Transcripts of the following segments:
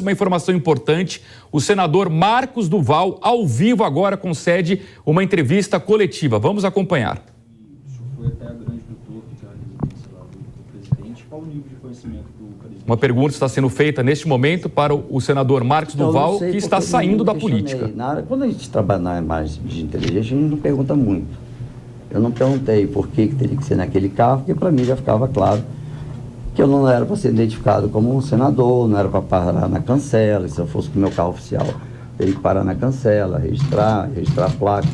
uma informação importante. O senador Marcos Duval, ao vivo agora, concede uma entrevista coletiva. Vamos acompanhar. Foi até a Grande do Torto, que é a residência lá do presidente. Qual o nível de conhecimento do presidente? Uma pergunta está sendo feita neste momento para o senador Marcos Duval, que está saindo da política. Quando a gente trabalha na imagem de inteligência, a gente não pergunta muito. Eu não perguntei por que teria que ser naquele carro, porque para mim já ficava claro que eu não era para ser identificado como um senador, não era para parar na cancela. Se eu fosse com o meu carro oficial, teria que parar na cancela, registrar a placa.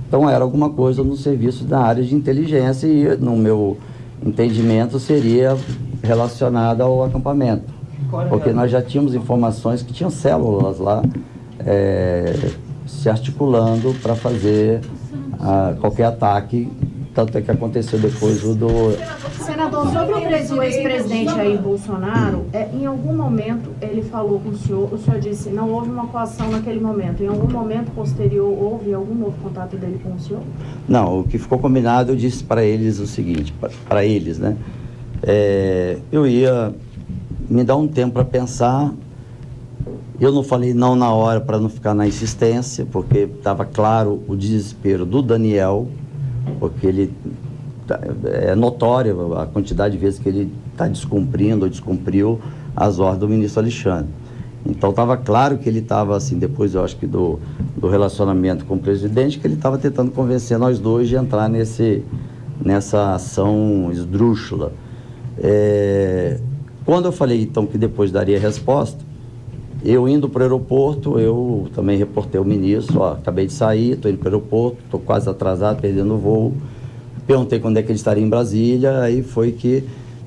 Então era alguma coisa no serviço da área de inteligência e, no meu entendimento, seria relacionada ao acampamento. Porque nós já tínhamos informações que tinham células lá se articulando para fazer qualquer ataque, tanto é que aconteceu depois o do... Senador, sobre o ex-presidente Jair Bolsonaro, em algum momento ele falou com o senhor disse não houve uma coação naquele momento, em algum momento posterior houve algum novo contato dele com o senhor? Não, o que ficou combinado, eu disse para eles o seguinte, para eles, né? Eu ia me dar um tempo para pensar. Eu não falei não na hora para não ficar na insistência, porque estava claro o desespero do Daniel, porque ele é notório a quantidade de vezes que ele está descumprindo ou descumpriu as ordens do ministro Alexandre. Então estava claro que ele estava assim, depois eu acho que do relacionamento com o presidente, que ele estava tentando convencer nós dois de entrar nessa ação esdrúxula. Quando eu falei então que depois daria resposta, eu indo para o aeroporto, eu também reportei ao ministro, acabei de sair, estou indo para o aeroporto, estou quase atrasado, perdendo o voo. Perguntei quando é que ele estaria em Brasília, aí foi que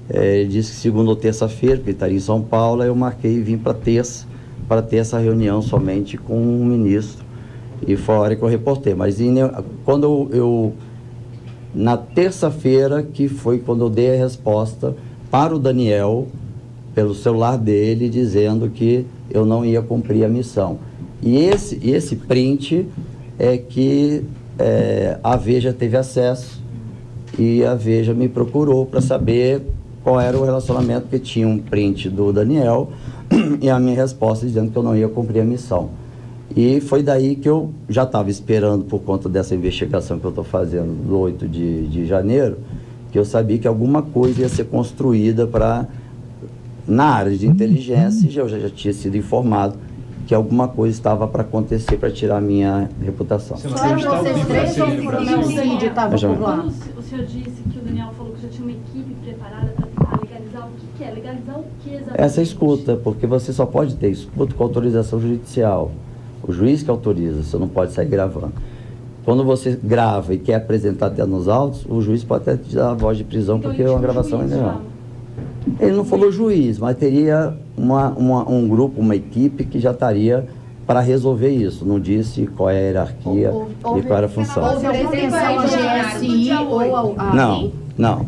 ele disse que segunda ou terça-feira, que ele estaria em São Paulo, aí eu marquei e vim para terça, para ter essa reunião somente com o ministro, e foi a hora que eu reportei. Mas quando na terça-feira, que foi quando eu dei a resposta para o Daniel, pelo celular dele, dizendo que eu não ia cumprir a missão. E esse print é que a Veja teve acesso, e a Veja me procurou para saber qual era o relacionamento, porque tinha um print do Daniel e a minha resposta dizendo que eu não ia cumprir a missão. E foi daí que eu já estava esperando, por conta dessa investigação que eu estou fazendo do 8 de janeiro, que eu sabia que alguma coisa ia ser construída na área de inteligência, e eu já tinha sido informado que alguma coisa estava para acontecer para tirar a minha reputação. Só eram vocês três ou o Coronel Cid estava por lá? O senhor disse que o Daniel falou que já tinha uma equipe preparada para tentar legalizar o que é? Legalizar o que exatamente? Essa escuta, porque você só pode ter escuta com autorização judicial. O juiz que autoriza, você não pode sair gravando. Quando você grava e quer apresentar até nos autos, o juiz pode até te dar a voz de prisão, então, porque é uma gravação ainda não. Ele não falou juiz, mas teria um grupo, uma equipe que já estaria para resolver isso. Não disse qual é a hierarquia e qual era a função. Houve alguma menção ao GSI ou ao ABIN? Não.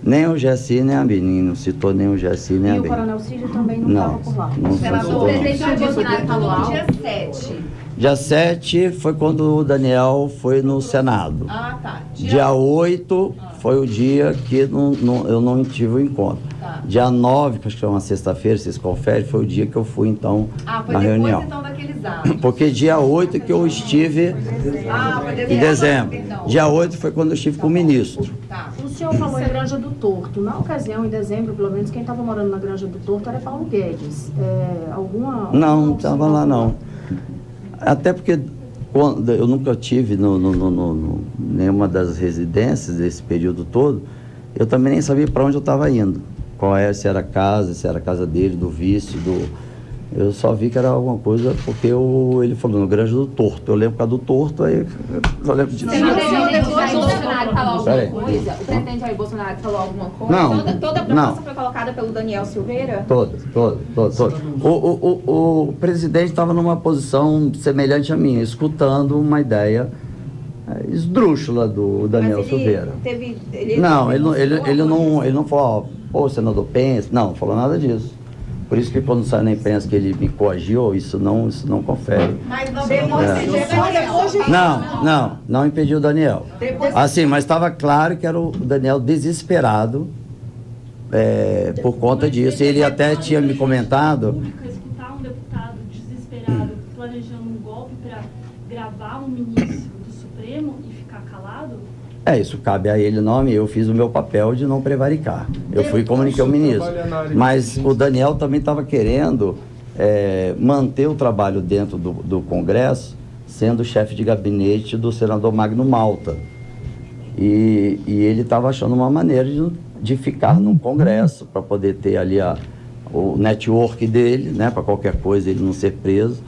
Nem o GSI, nem a ABIN. Não citou nem o GSI, nem a ABIN. E o Coronel Cid também não estava por lá? Não citou. O presidente Jair Bolsonaro falou no dia 7. Dia 7 foi quando o Daniel foi no Senado. Ah, tá. Dia 8 foi o dia que eu não tive o encontro. Tá. Dia 9, que acho que é uma sexta-feira, vocês conferem, foi o dia que eu fui, então, na reunião. Então, daqueles atos. Porque dia 8 que eu estive em dezembro. Então. Dia 8 foi quando eu estive com o ministro. Tá. O senhor falou em Granja do Torto. Na ocasião, em dezembro, pelo menos, quem estava morando na Granja do Torto era Paulo Guedes. Não estava lá, não. Até porque eu nunca tive nenhuma das residências desse período todo, eu também nem sabia para onde eu estava indo. Se era a casa, se era a casa dele, do vice, eu só vi que era alguma coisa, porque ele falou no Granja do Torto. Eu lembro por causa do Torto, aí eu lembro disso. Depois do Bolsonaro falou alguma coisa? O presidente Jair Bolsonaro falou alguma coisa? Não. Toda a proposta foi colocada pelo Daniel Silveira? Toda. O presidente estava numa posição semelhante à minha, escutando uma ideia esdrúxula do Daniel Silveira. Ele não falou, pô, senador, pensa. Não falou nada disso. Por isso que quando sai na imprensa que ele me coagiu, isso não confere. Mas não impediu o Daniel. Assim, mas estava claro que era o Daniel desesperado por conta disso. Ele até tinha me comentado... deputado desesperado planejando um golpe para gravar um ministro do Supremo e ficar calado? Isso cabe a ele, não a mim. Eu fiz o meu papel de não prevaricar. Eu fui e comuniquei ao ministro. Mas o Daniel também estava querendo manter o trabalho dentro do Congresso, sendo chefe de gabinete do senador Magno Malta. E ele estava achando uma maneira de ficar no Congresso, para poder ter ali o network dele, né, para qualquer coisa ele não ser preso.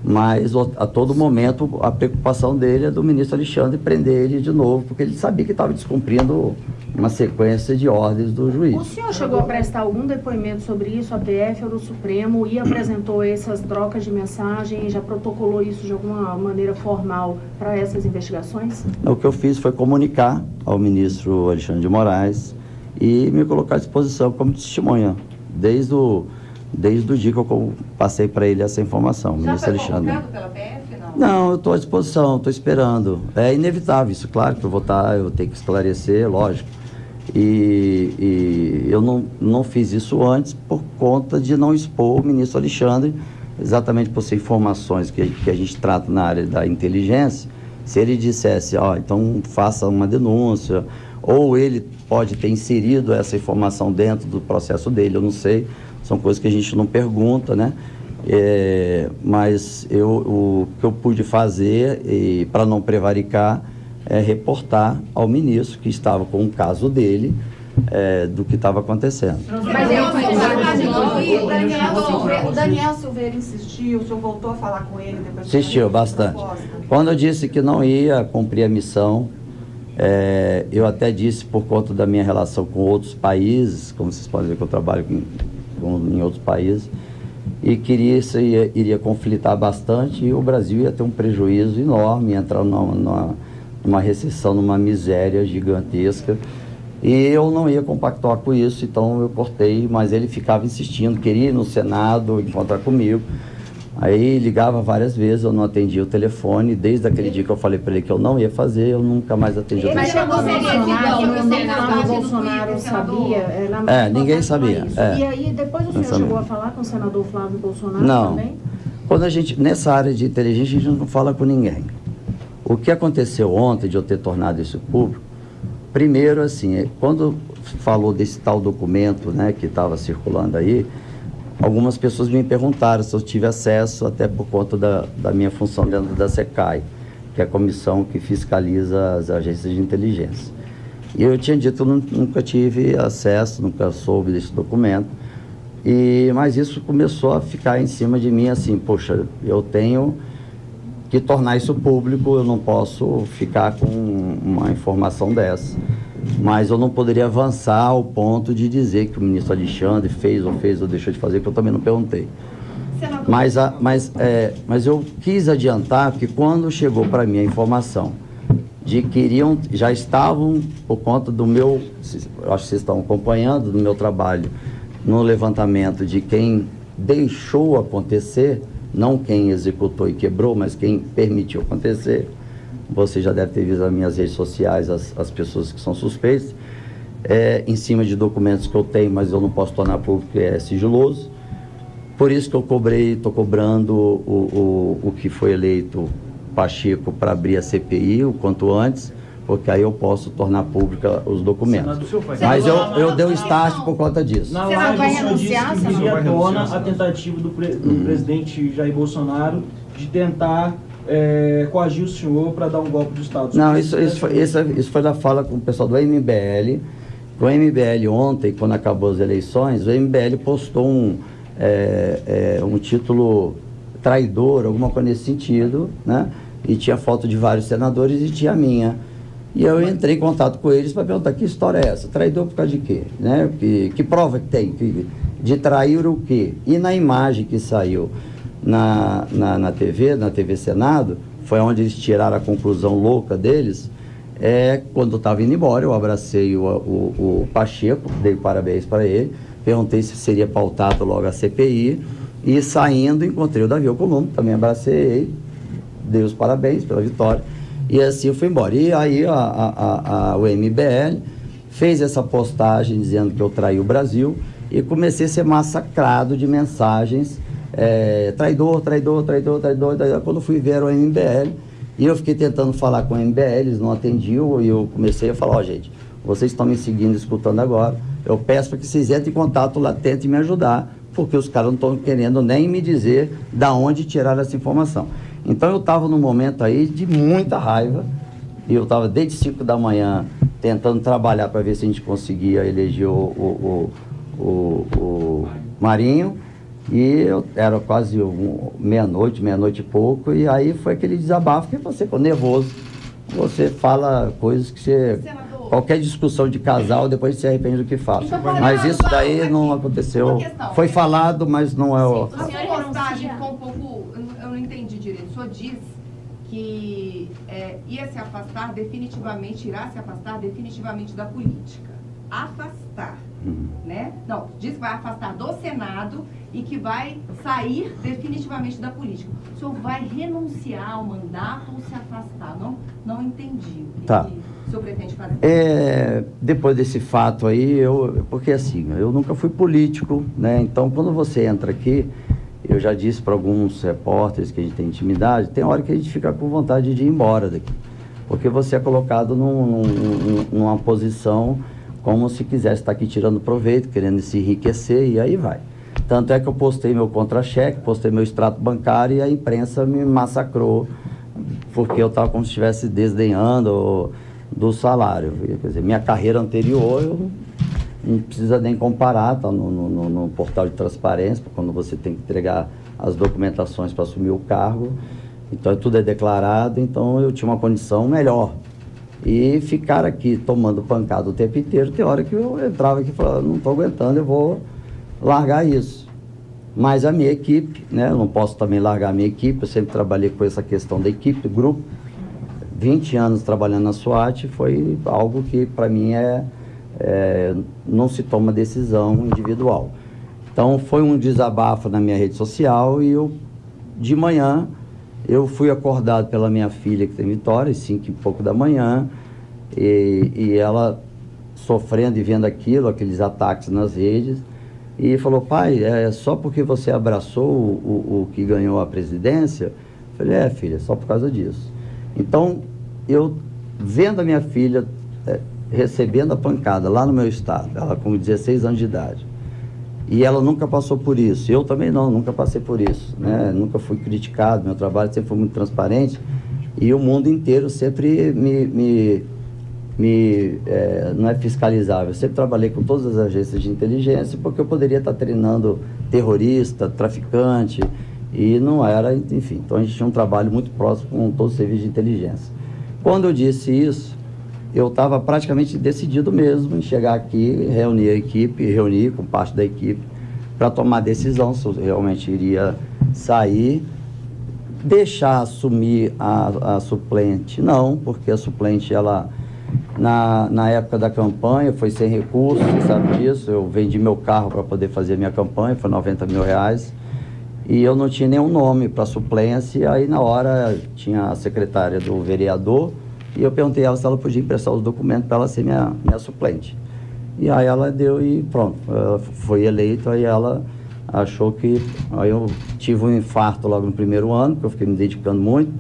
Mas a todo momento a preocupação dele é do ministro Alexandre prender ele de novo, porque ele sabia que estava descumprindo uma sequência de ordens do juiz. O senhor chegou a prestar algum depoimento sobre isso, a PF ou no Supremo, e apresentou essas trocas de mensagem, já protocolou isso de alguma maneira formal para essas investigações? O que eu fiz foi comunicar ao ministro Alexandre de Moraes e me colocar à disposição como testemunha, desde o dia que eu passei para ele essa informação, ministro Alexandre. Já foi convocado pela PF, não? Não, eu estou à disposição, estou esperando. É inevitável isso, claro que eu vou ter que esclarecer, lógico. E eu não fiz isso antes por conta de não expor o ministro Alexandre, exatamente por ser informações que a gente trata na área da inteligência. Se ele dissesse, então faça uma denúncia, ou ele pode ter inserido essa informação dentro do processo dele, eu não sei. São coisas que a gente não pergunta, né? Mas o que eu pude fazer, para não prevaricar, é reportar ao ministro que estava com o caso dele, do que estava acontecendo. Mas o Daniel Silveira insistiu, o senhor voltou a falar com ele depois? Insistiu bastante. Quando eu disse que não ia cumprir a missão, eu até disse por conta da minha relação com outros países, como vocês podem ver que eu trabalho em outros países, e que isso iria conflitar bastante e o Brasil ia ter um prejuízo enorme, entrar numa recessão, numa miséria gigantesca, e eu não ia compactuar com isso, então eu cortei, mas ele ficava insistindo, queria ir no Senado encontrar comigo. Aí ligava várias vezes, eu não atendia o telefone, desde aquele dia que eu falei para ele que eu não ia fazer, eu nunca mais atendi o telefone. Mas chegou a mencionar que o Bolsonaro sabia? Ninguém sabia. E aí, depois o senhor chegou a falar com o senador Flávio Bolsonaro também? Quando nessa área de inteligência, a gente não fala com ninguém. O que aconteceu ontem, de eu ter tornado isso público, primeiro, assim, quando falou desse tal documento, né, que estava circulando aí, algumas pessoas me perguntaram se eu tive acesso, até por conta da minha função dentro da SECAI, que é a comissão que fiscaliza as agências de inteligência. E eu tinha dito que eu nunca tive acesso, nunca soube desse documento, mas isso começou a ficar em cima de mim assim, poxa, eu tenho que tornar isso público, eu não posso ficar com uma informação dessa. Mas eu não poderia avançar ao ponto de dizer que o ministro Alexandre fez ou deixou de fazer, que eu também não perguntei. Mas eu quis adiantar que quando chegou para mim a informação de que já estavam, por conta do meu, acho que vocês estão acompanhando, do meu trabalho no levantamento de quem deixou acontecer, não quem executou e quebrou, mas quem permitiu acontecer. Você já deve ter visto nas minhas redes sociais as pessoas que são suspeitas, em cima de documentos que eu tenho, mas eu não posso tornar público, que é sigiloso. Por isso que eu estou cobrando o que foi eleito Pacheco para abrir a CPI o quanto antes, porque aí eu posso tornar pública os documentos. Mas eu dei o start por conta disso. Na live, o senhor disse que viria à tona a tentativa do presidente Jair Bolsonaro de tentar coagir o senhor para dar um golpe de Estado. Não, isso foi da fala com o pessoal do MBL. O MBL ontem, quando acabou as eleições, o MBL postou um título traidor, alguma coisa nesse sentido, né? E tinha foto de vários senadores e tinha a minha. E eu entrei em contato com eles para perguntar que história é essa? Traidor por causa de quê? Né? Que prova que tem? De trair o quê? E na imagem que saiu na TV Senado, foi onde eles tiraram a conclusão louca deles, quando eu estava indo embora, eu abracei o Pacheco, dei parabéns para ele, perguntei se seria pautado logo a CPI, e saindo encontrei o Davi Alcolumbre, também abracei, dei os parabéns pela vitória, e assim eu fui embora. E aí o MBL fez essa postagem dizendo que eu traí o Brasil, e comecei a ser massacrado de mensagens traidor. Quando eu fui ver o MBL, e eu fiquei tentando falar com o MBL, eles não atendiam, e eu comecei a falar, gente, vocês estão me seguindo, escutando agora, eu peço para que vocês entrem em contato lá, tentem me ajudar, porque os caras não estão querendo nem me dizer da onde tirar essa informação. Então eu estava num momento aí de muita raiva, e eu estava desde 5 da manhã tentando trabalhar para ver se a gente conseguia eleger o Marinho, e eu era quase meia-noite e pouco, e aí foi aquele desabafo que você ficou nervoso, você fala coisas que você... Senador, qualquer discussão de casal, depois você se arrepende do que fala. Então, mas isso daí não aconteceu. Foi falado, mas não é o... A sua postagem ficou um pouco... Eu não entendi direito. O senhor diz que irá se afastar definitivamente da política. Afastar, né? Não, diz que vai afastar do Senado e que vai sair definitivamente da política. O senhor vai renunciar ao mandato ou se afastar? Não entendi o que o senhor pretende fazer. Depois desse fato aí, porque assim, eu nunca fui político, né? Então, quando você entra aqui, eu já disse para alguns repórteres que a gente tem intimidade, tem hora que a gente fica com vontade de ir embora daqui. Porque você é colocado numa posição como se quisesse estar aqui tirando proveito, querendo se enriquecer, e aí vai. Tanto é que eu postei meu contra-cheque, postei meu extrato bancário, e a imprensa me massacrou, porque eu estava como se estivesse desdenhando do salário. Quer dizer, minha carreira anterior, eu não precisa nem comparar, tá no portal de transparência, quando você tem que entregar as documentações para assumir o cargo, então tudo é declarado, então eu tinha uma condição melhor. E ficar aqui tomando pancada o tempo inteiro, tem hora que eu entrava aqui e falava, não estou aguentando, eu vou largar isso. Mas a minha equipe, né, eu não posso também largar a minha equipe, eu sempre trabalhei com essa questão da equipe, do grupo. 20 anos trabalhando na SWAT foi algo que para mim não se toma decisão individual. Então foi um desabafo na minha rede social, e de manhã eu fui acordado pela minha filha, que tem Vitória, às 5 e pouco da manhã, e ela sofrendo e vendo aqueles ataques nas redes, e falou, pai, só porque você abraçou o que ganhou a presidência? Eu falei, filha, só por causa disso. Então, eu vendo a minha filha recebendo a pancada lá no meu estado, ela com 16 anos de idade, e ela nunca passou por isso, eu também nunca passei por isso, né? Nunca fui criticado, meu trabalho sempre foi muito transparente, e o mundo inteiro sempre não é fiscalizável. Eu sempre trabalhei com todas as agências de inteligência, porque eu poderia estar treinando terrorista, traficante, e não era, enfim. Então a gente tinha um trabalho muito próximo com todos os serviços de inteligência. Quando eu disse isso, eu estava praticamente decidido mesmo em chegar aqui, reunir a equipe, reunir com parte da equipe, para tomar decisão se eu realmente iria sair, deixar assumir a suplente. Não, porque a suplente, ela, na época da campanha, foi sem recursos, você sabe disso, eu vendi meu carro para poder fazer a minha campanha, foi R$90 mil, e eu não tinha nenhum nome para suplência, e aí na hora tinha a secretária do vereador, e eu perguntei a ela se ela podia emprestar os documentos para ela ser minha suplente. E aí ela deu e pronto, ela foi eleita, aí ela achou que... Aí eu tive um infarto logo no primeiro ano, porque eu fiquei me dedicando muito,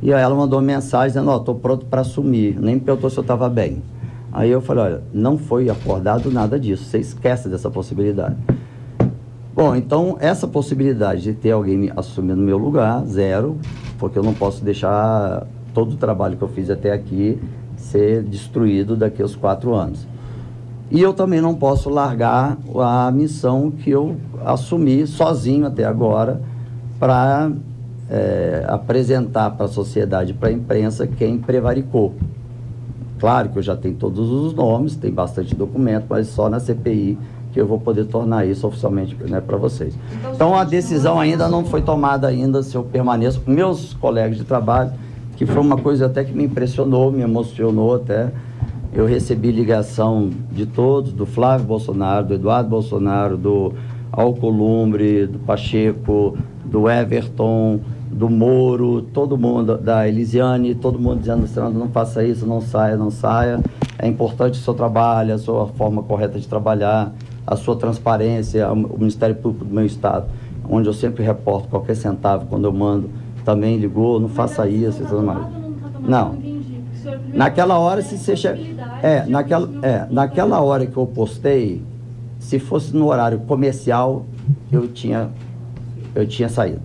e aí ela mandou uma mensagem dizendo, estou pronto para assumir, nem me perguntou se eu estava bem. Aí eu falei, olha, não foi acordado nada disso, você esquece dessa possibilidade. Bom, então essa possibilidade de ter alguém assumindo no meu lugar, zero, porque eu não posso deixar todo o trabalho que eu fiz até aqui ser destruído daqui aos 4 anos. E eu também não posso largar a missão que eu assumi sozinho até agora para apresentar para a sociedade, para a imprensa, quem prevaricou. Claro que eu já tenho todos os nomes, tem bastante documento, mas só na CPI que eu vou poder tornar isso oficialmente, né, para vocês. Então a decisão ainda não foi tomada ainda se eu permaneço. Meus colegas de trabalho, que foi uma coisa até que me impressionou, me emocionou até. Eu recebi ligação de todos, do Flávio Bolsonaro, do Eduardo Bolsonaro, do Alcolumbre, do Pacheco, do Everton, do Moro, todo mundo, da Elisiane, todo mundo dizendo, Senado, não faça isso, não saia. É importante o seu trabalho, a sua forma correta de trabalhar, a sua transparência, o Ministério Público do meu estado. onde eu sempre reporto qualquer centavo quando eu mando, também ligou, não faça isso e tudo mais. Não. Naquela hora, se você naquela hora que eu postei, se fosse no horário comercial, eu tinha saído.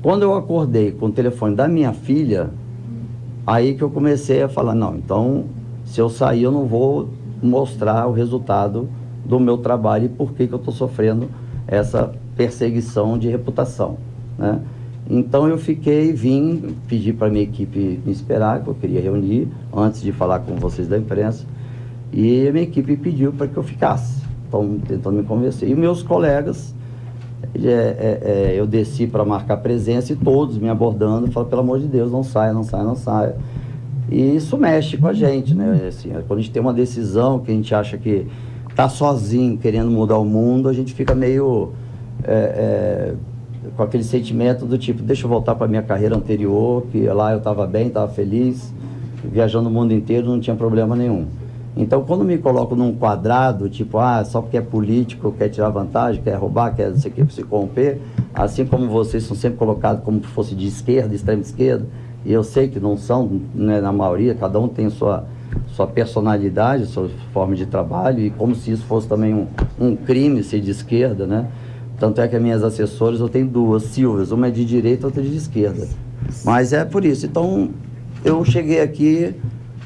Quando eu acordei com o telefone da minha filha, aí que eu comecei a falar, não, então, se eu sair, eu não vou mostrar o resultado do meu trabalho e por que eu estou sofrendo essa perseguição de reputação, né? Então eu vim, pedi para a minha equipe me esperar, que eu queria reunir antes de falar com vocês da imprensa, e a minha equipe pediu para que eu ficasse, então tentando me convencer. E meus colegas, eu desci para marcar presença e todos me abordando, falaram, pelo amor de Deus, não saia, não saia, não saia. E isso mexe com a gente, né? Assim, quando a gente tem uma decisão que a gente acha que está sozinho, querendo mudar o mundo, a gente fica meio... com aquele sentimento do tipo, deixa eu voltar para minha carreira anterior, que lá eu estava bem, estava feliz, viajando o mundo inteiro, não tinha problema nenhum. Então, quando me coloco num quadrado, tipo, só porque é político, quer tirar vantagem, quer roubar, quer não sei o que, se corromper, assim como vocês são sempre colocados como se fosse de esquerda, extrema esquerda, e eu sei que não são, né, na maioria, cada um tem sua personalidade, sua forma de trabalho, e como se isso fosse também um crime ser de esquerda, né? Tanto é que as minhas assessoras, eu tenho duas, Silvias, uma é de direita, outra de esquerda. Mas é por isso. Então, eu cheguei aqui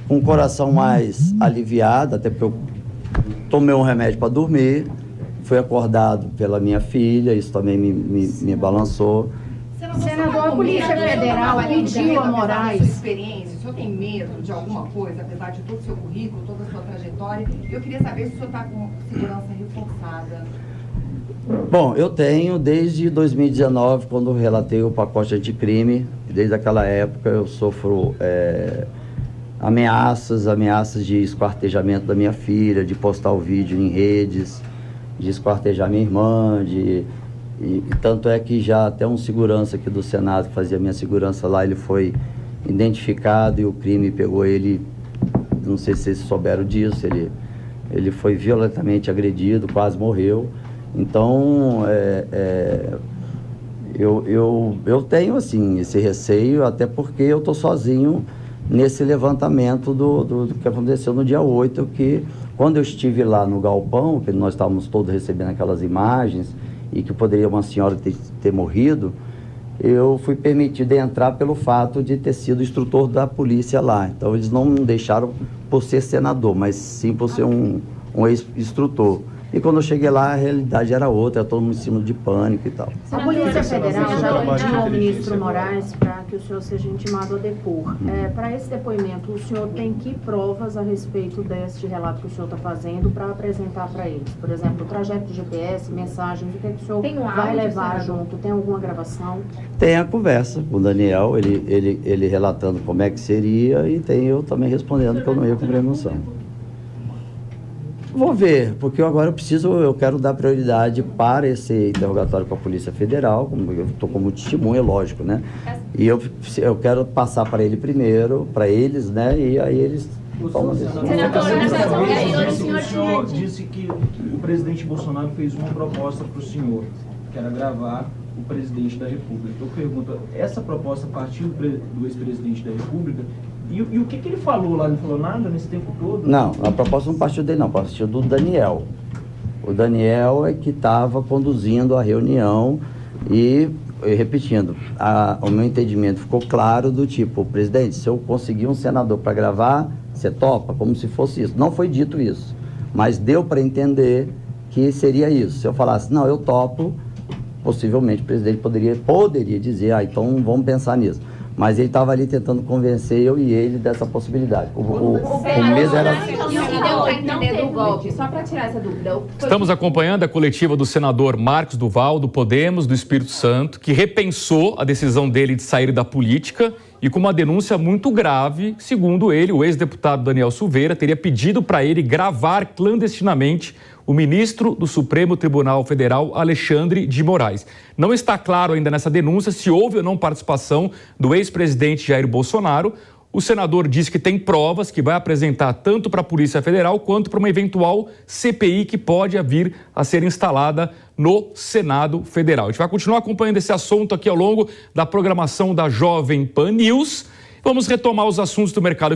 com o coração mais aliviado, até porque eu tomei um remédio para dormir, fui acordado pela minha filha, isso também me balançou. Senador, a Polícia Federal pediu a Moraes... Sua experiência, o senhor tem medo de alguma coisa, apesar de todo o seu currículo, toda a sua trajetória? Eu queria saber se o senhor está com segurança reforçada. Bom, eu tenho desde 2019, quando eu relatei o pacote anticrime, desde aquela época eu sofro ameaças de esquartejamento da minha filha, de postar o vídeo em redes, de esquartejar minha irmã, e tanto é que já até um segurança aqui do Senado, que fazia minha segurança lá, ele foi identificado e o crime pegou ele, não sei se vocês souberam disso, ele foi violentamente agredido, quase morreu. Então, eu tenho, assim, esse receio, até porque eu estou sozinho nesse levantamento do que aconteceu no dia 8, que quando eu estive lá no galpão, que nós estávamos todos recebendo aquelas imagens, e que poderia uma senhora ter morrido, eu fui permitido entrar pelo fato de ter sido instrutor da polícia lá. Então, eles não me deixaram por ser senador, mas sim por ser um ex-instrutor. E quando eu cheguei lá, a realidade era outra, era todo mundo em cima de pânico e tal. A Polícia Federal já pediu ao ministro Moraes para que o senhor seja intimado a depor. Para esse depoimento, o senhor tem que provas a respeito deste relato que o senhor está fazendo para apresentar para eles? Por exemplo, o trajeto de GPS, mensagens, o que o senhor vai levar junto? Tem alguma gravação? Tem a conversa com o Daniel, ele relatando como é que seria, e tem eu também respondendo que eu não ia cumprir a emoção. Vou ver, porque eu quero dar prioridade para esse interrogatório com a Polícia Federal, eu estou como testemunha, lógico, né? E eu quero passar para ele primeiro, para eles, né? E aí eles tomam a decisão. O senhor disse que o presidente Bolsonaro fez uma proposta para o senhor, que era gravar o presidente da República. Eu pergunto, essa proposta partiu do ex-presidente da República? E o que ele falou lá? Não falou nada nesse tempo todo? Não, a proposta não partiu dele, não. Partiu do Daniel. O Daniel é que estava conduzindo a reunião e repetindo, o meu entendimento ficou claro do tipo, presidente, se eu conseguir um senador para gravar, você topa? Como se fosse isso. Não foi dito isso, mas deu para entender que seria isso. Se eu falasse, não, eu topo, possivelmente o presidente poderia dizer, então vamos pensar nisso. Mas ele estava ali tentando convencer eu e ele dessa possibilidade. O medo era... Só para tirar essa dúvida. Estamos acompanhando a coletiva do senador Marcos do Val, do Podemos, do Espírito Santo, que repensou a decisão dele de sair da política e com uma denúncia muito grave. Segundo ele, o ex-deputado Daniel Silveira teria pedido para ele gravar clandestinamente o ministro do Supremo Tribunal Federal, Alexandre de Moraes. Não está claro ainda nessa denúncia se houve ou não participação do ex-presidente Jair Bolsonaro. O senador disse que tem provas que vai apresentar tanto para a Polícia Federal quanto para uma eventual CPI que pode vir a ser instalada no Senado Federal. A gente vai continuar acompanhando esse assunto aqui ao longo da programação da Jovem Pan News. Vamos retomar os assuntos do mercado